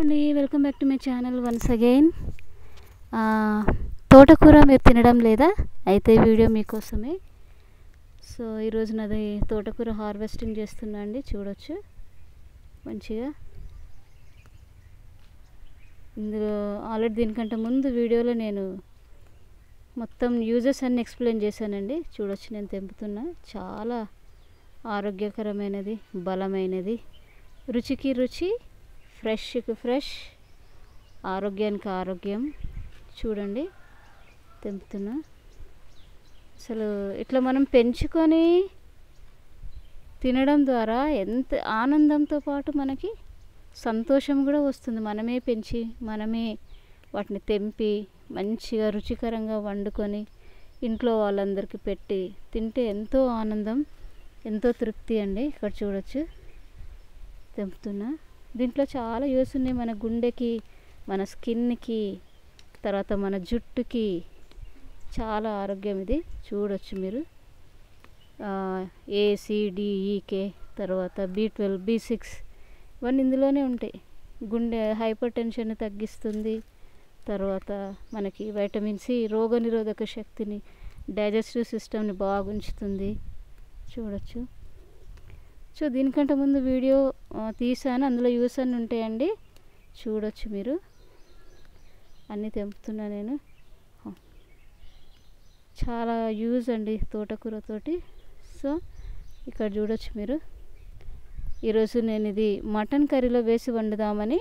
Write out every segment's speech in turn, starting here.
అండి, welcome back to my channel once again. తోటకూర మీరు తినడం లేదా? అయితే వీడియో మీకోసమే. సో ఈరోజు నాది తోటకూర హార్వెస్టింగ్ చేస్తున్నా అండి, చూడొచ్చు మంచిగా. ఇందులో ఆల్రెడీ దీనికంటే ముందు వీడియోలో నేను మొత్తం యూజెస్ అన్ని ఎక్స్ప్లెయిన్ చేశానండి, చూడొచ్చు. నేను తెంపుతున్నా. చాలా ఆరోగ్యకరమైనది, బలమైనది, రుచికి రుచి, ఫ్రెష్కి ఫ్రెష్, ఆరోగ్యానికి ఆరోగ్యం. చూడండి, తెంపుతున్నా. అసలు ఇట్లా మనం పెంచుకొని తినడం ద్వారా ఎంత ఆనందంతో పాటు మనకి సంతోషం కూడా వస్తుంది. మనమే పెంచి మనమే వాటిని తెంపి మంచిగా రుచికరంగా వండుకొని ఇంట్లో వాళ్ళందరికీ పెట్టి తింటే ఎంతో ఆనందం, ఎంతో తృప్తి అండి. ఇక్కడ చూడొచ్చు, తెంపుతున్నా. దీంట్లో చాలా యూస్ ఉన్నాయి. మన గుండెకి, మన స్కిన్కి, తర్వాత మన జుట్టుకి చాలా ఆరోగ్యం ఇది. చూడొచ్చు మీరు. ACDEK, తర్వాత B12, B6 ఇవన్నీ ఇందులోనే ఉంటాయి. గుండె హైపర్ టెన్షన్ తగ్గిస్తుంది. తర్వాత మనకి వైటమిన్ C రోగనిరోధక శక్తిని, డైజెస్టివ్ సిస్టమ్ని బాగా ఉంచుతుంది. చూడొచ్చు. సో దీనికంటే ముందు వీడియో తీసాను, అందులో యూస్ అన్నీ ఉంటాయండి, చూడొచ్చు మీరు. అన్నీ తెంపుతున్నా నేను. చాలా యూజ్ అండి తోటకూరతోటి. సో ఇక్కడ చూడొచ్చు మీరు. ఈరోజు నేను ఇది మటన్ కర్రీలో వేసి వండుదామని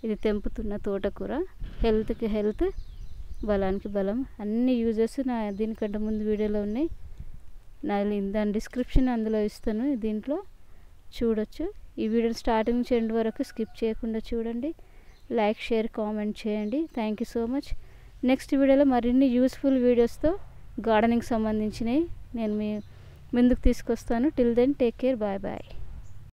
ఇది తెంపుతున్న తోటకూర. హెల్త్కి హెల్త్, బలానికి బలం, అన్ని యూజెస్ నా దీనికంటే ముందు వీడియోలో ఉన్నాయి. దాని డిస్క్రిప్షన్ అందులో ఇస్తాను. దీంట్లో చూడొచ్చు. ఈ వీడియో స్టార్టింగ్ నుంచి ఎండ్ వరకు స్కిప్ చేయకుండా చూడండి. లైక్, షేర్, కామెంట్ చేయండి. Thank you so much. Next వీడియోలో మరిన్ని యూస్ఫుల్ వీడియోస్తో గార్డెనింగ్ సంబంధించినవి నేను మీ ముందుకు తీసుకొస్తాను. Till then take care, bye bye.